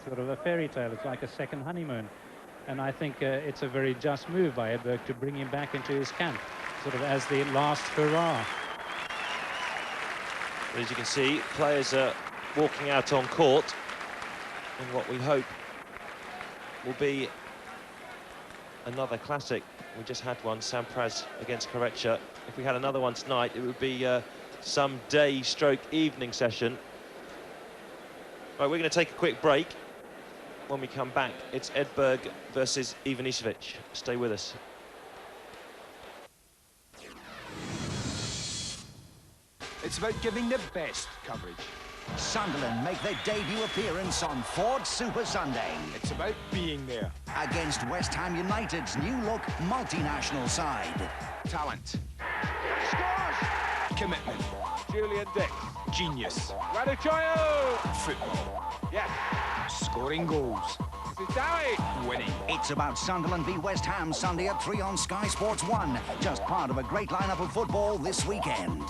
sort of a fairy tale. It's like a second honeymoon. And I think it's a very just move by Edberg to bring him back into his camp, sort of as the last hurrah. But as you can see, players are walking out on court in what we hope will be another classic. We just had one, Sampras against Korecha. If we had another one tonight, it would be some day/evening session. Right, we're going to take a quick break. When we come back, it's Edberg versus Ivanisevic. Stay with us. It's about giving the best coverage. Sunderland make their debut appearance on Ford Super Sunday. It's about being there. Against West Ham United's new-look multinational side. Talent. Scores! Commitment. Julian Dick. Genius. Raduchoyo! Football. Yes. Scoring goals. This is Dowie. Winning. It's about Sunderland v West Ham Sunday at 3 on Sky Sports 1. Just part of a great lineup of football this weekend.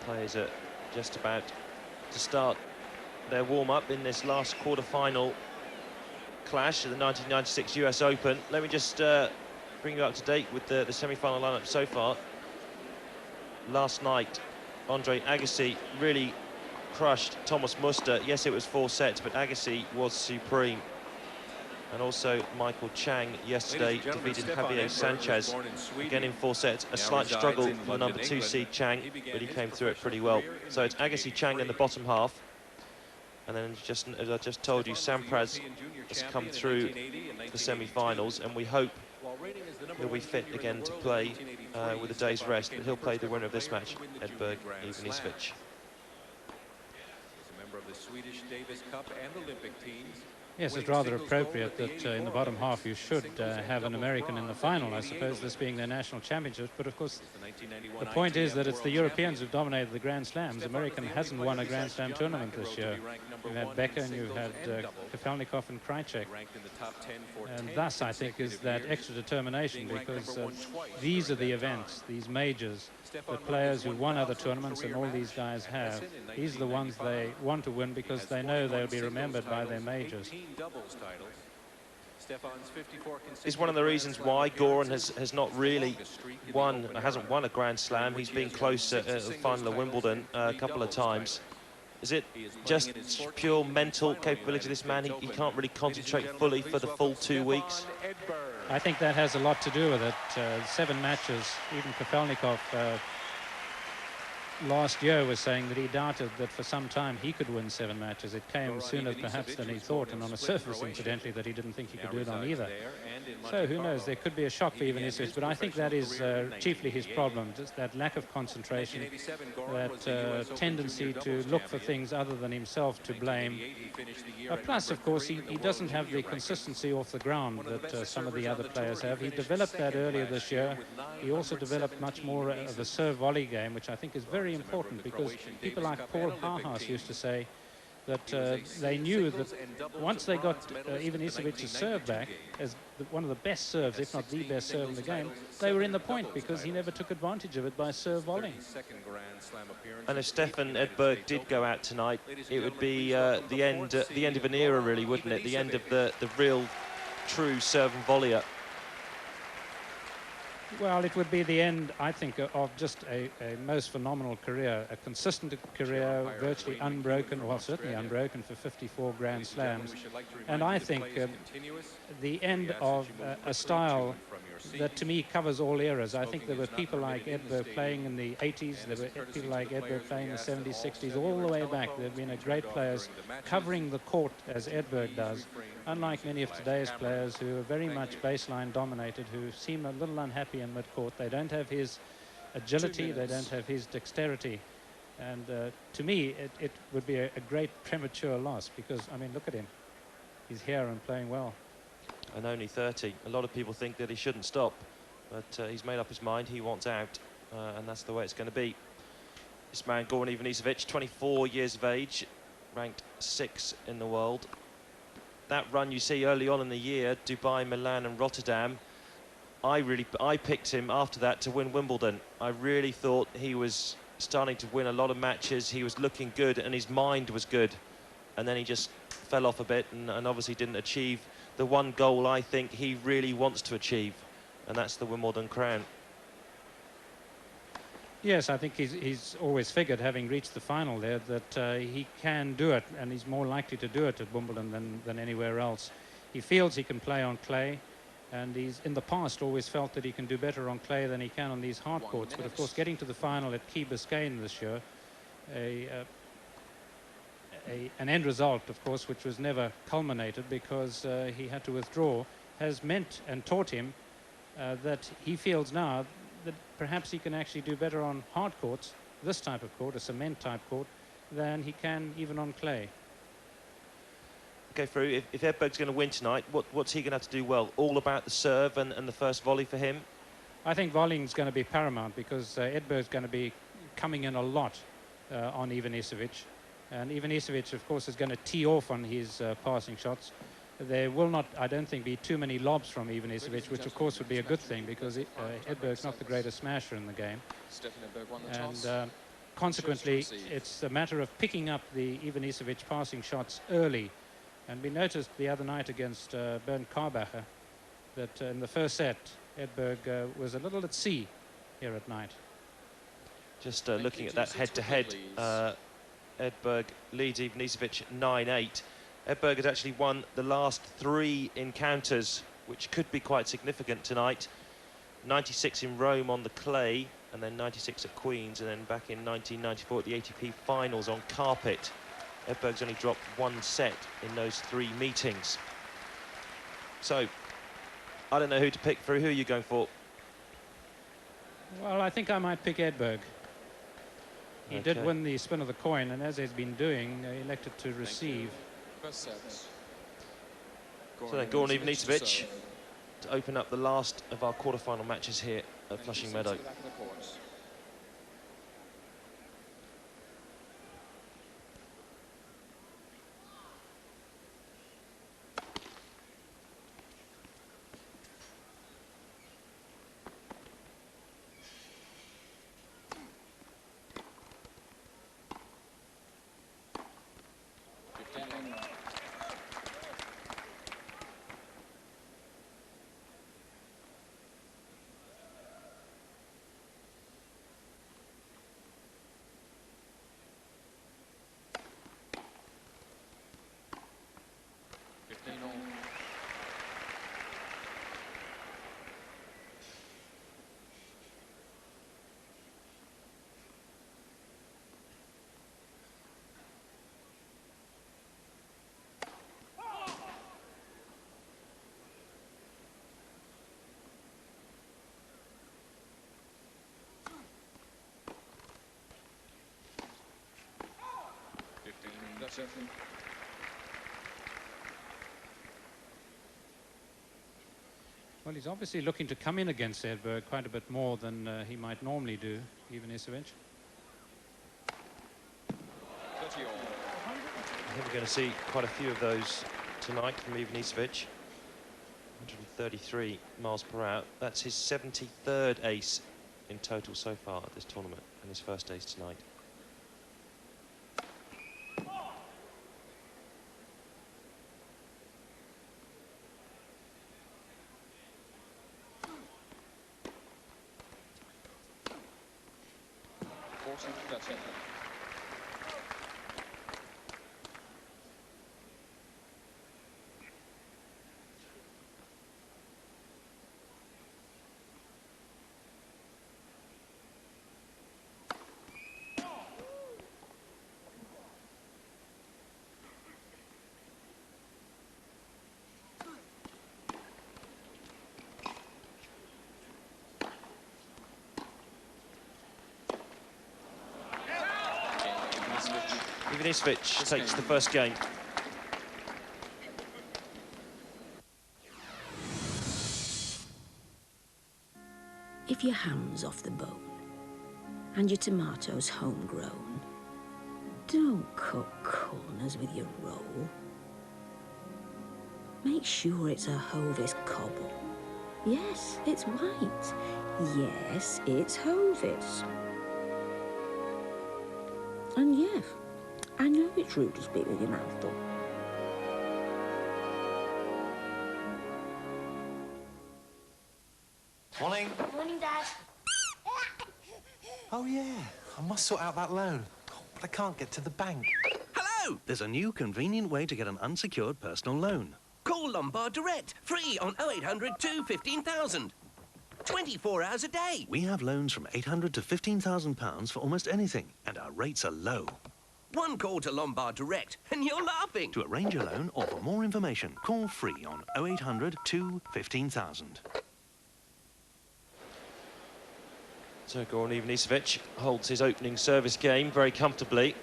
Players are just about to start their warm-up in this last quarter-final clash at the 1996 US Open. Let me just bring you up to date with the semi-final lineup so far. Last night, Andre Agassi really crushed Thomas Muster. Yes, it was 4 sets, but Agassi was supreme. And also Michael Chang yesterday defeated Javier Sanchez, again in 4 sets. A slight struggle for the number 2 seed Chang, but he came through it pretty well. So it's Agassi Chang in the bottom half. And then, just as I just told you, Sampras has come through the semi-finals, and we hope he'll be fit again to play with a day's rest. But he'll play the winner of this match, Edberg Ivanisevic. He's a member of the Swedish Davis Cup and Olympic teams. Yes, it's rather appropriate that in the bottom half you should have an American in the final, I suppose, this being their national championships. But of course, the point is that it's the Europeans who've dominated the Grand Slams. American hasn't won a Grand Slam tournament this year. You've had Becker and you've had Kafelnikov and Krajcek. And thus, I think, is that extra determination, because these are the events, these majors, the players who won other tournaments, and all these guys have. These are the ones they want to win because they know they'll be remembered by their majors. Is one of the reasons why Goran has not really hasn't won a Grand Slam. He's been close at the final of Wimbledon a couple of times. Is it just pure mental capability of this man? He can't really concentrate fully for the full 2 weeks? I think that has a lot to do with it. 7 matches, even Kafelnikov last year was saying that he doubted that for some time he could win 7 matches. It came sooner perhaps than he thought, and on a surface, incidentally, that he didn't think he could do it on either. So who knows, there could be a shock for Ivanisevic, but I think that is chiefly his problem, just that lack of concentration, that tendency to look for things other than himself to blame. Plus, of course, he doesn't have the consistency off the ground that some of the other players have. He developed that earlier this year. He also developed much more of a serve volley game, which I think is very important, because people like Paul Haas used to say that they knew that once they got Ivanisevic's serve back as one of the best serves, if not the best serve in the game, they were in the point, because he never took advantage of it by serve volley. And if Stefan Edberg did go out tonight, it would be the end of an era, really, wouldn't it? The end of the real, true serve and volleyer. Well, it would be the end, I think, of just a most phenomenal career, a consistent career, virtually unbroken, well, certainly unbroken for 54 Grand Slams. And I think the end of a style that, to me, covers all eras. I think there were people like Edberg playing in the 80s, there were people like Edberg playing in the 70s, 60s, all the way back. There have been great players covering the court as Edberg does, unlike many of today's players who are very much baseline dominated, who seem a little unhappy in mid-court. They don't have his agility, they don't have his dexterity. And to me, it would be a great premature loss because, I mean, look at him. He's here and playing well. And only 30. A lot of people think that he shouldn't stop, but he's made up his mind. He wants out, and that's the way it's going to be. This man, Goran Ivanisevic, 24 years of age, ranked 6th in the world. That run you see early on in the year, Dubai, Milan and Rotterdam, I picked him after that to win Wimbledon. I really thought he was starting to win a lot of matches. He was looking good and his mind was good. And then he just fell off a bit and obviously didn't achieve the one goal I think he really wants to achieve, and that's the Wimbledon crown. Yes, I think he's always figured, having reached the final there, that he can do it, and he's more likely to do it at Wimbledon than anywhere else. He feels he can play on clay, and he's in the past always felt that he can do better on clay than he can on these hard courts. But of course, getting to the final at Key Biscayne this year, an end result, of course, which was never culminated because he had to withdraw, has meant and taught him that he feels now that perhaps he can actually do better on hard courts, this type of court, a cement type court, than he can even on clay. Okay, through. If Edberg's going to win tonight, what's he going to have to do well? All about the serve and the first volley for him? I think volleying is going to be paramount because Edberg's going to be coming in a lot on Ivanisevic. And Ivanisevic, of course, is going to tee off on his passing shots. There will not, I don't think, be too many lobs from Ivanisevic, which of course would be a good thing because Edberg's not the greatest smasher in the game. And consequently, it's a matter of picking up the Ivanisevic passing shots early. And we noticed the other night against Bernd Karbacher that in the first set, Edberg was a little at sea here at night. Just looking at that head-to-head, Edberg leads Ivanisevic 9-8. Edberg has actually won the last 3 encounters, which could be quite significant tonight. 96 in Rome on the clay, and then 96 at Queen's, and then back in 1994 at the ATP finals on carpet. Edberg's only dropped 1 set in those 3 meetings. So, I don't know who to pick for. Who are you going for? Well, I think I might pick Edberg. He did win the spin of the coin, and as he's been doing, elected to receive. So then Goran Ivanisevic to open up the last of our quarter-final matches here at Flushing Meadow. Well, he's obviously looking to come in against Edberg quite a bit more than he might normally do, Ivanisevic. I think we're going to see quite a few of those tonight from Ivanisevic. 133 miles per hour. That's his 73rd ace in total so far at this tournament, and his first ace tonight. Ivanisevic takes the first game. If your ham's off the bone and your tomatoes homegrown, don't cut corners with your roll. Make sure it's a Hovis cobble. Yes, it's white. Yes, it's Hovis. And yes, I know it's rude to speak with your mouth full. Morning. Morning, Dad. Oh, yeah. I must sort out that loan. But I can't get to the bank. Hello! There's a new convenient way to get an unsecured personal loan. Call Lombard Direct, free on 0800 215,000. 24 hours a day. We have loans from £800 to £15,000 for almost anything, and our rates are low. One call to Lombard Direct, and you're laughing. To arrange a loan or for more information, call free on 0800 215,000. So Goran Ivanisevic holds his opening service game very comfortably.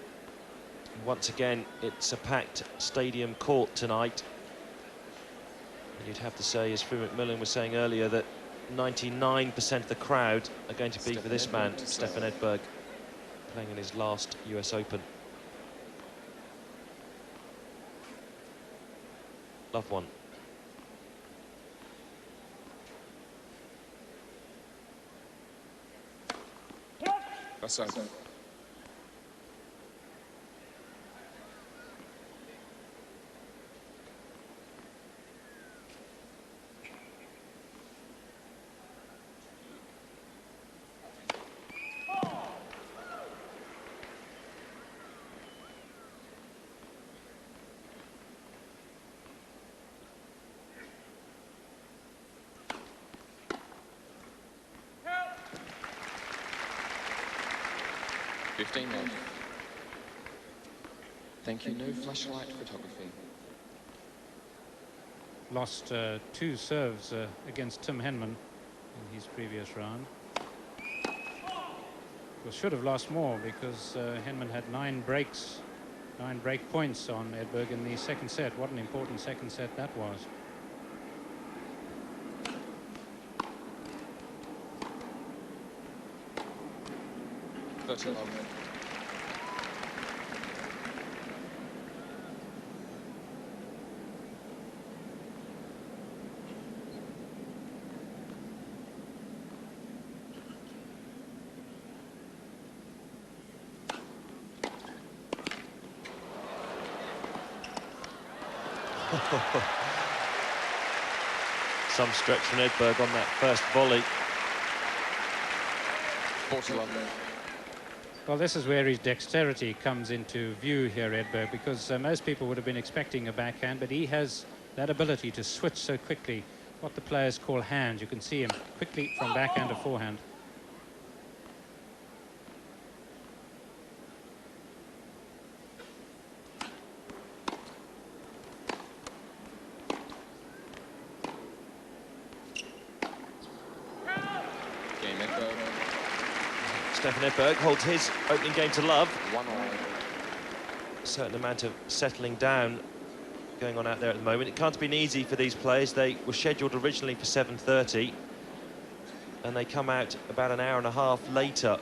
Once again, it's a packed stadium court tonight. And you'd have to say, as Frew McMillan was saying earlier, that 99% of the crowd are going to be for this man, Stefan Edberg, playing in his last US Open. Love one. That's over. Thank you. No flashlight photography. Lost 2 serves against Tim Henman in his previous round. Well, should have lost more because Henman had 9 break points on Edberg in the second set. What an important second set that was. Some stretch from Edberg on that first volley. Well, this is where his dexterity comes into view here, Edberg, because most people would have been expecting a backhand, but he has that ability to switch so quickly, what the players call hands. You can see him quickly from backhand to forehand. Stefan Edberg holds his opening game to love. A certain amount of settling down going on out there at the moment. It can't have been easy for these players. They were scheduled originally for 7:30, and they come out about an hour and a half later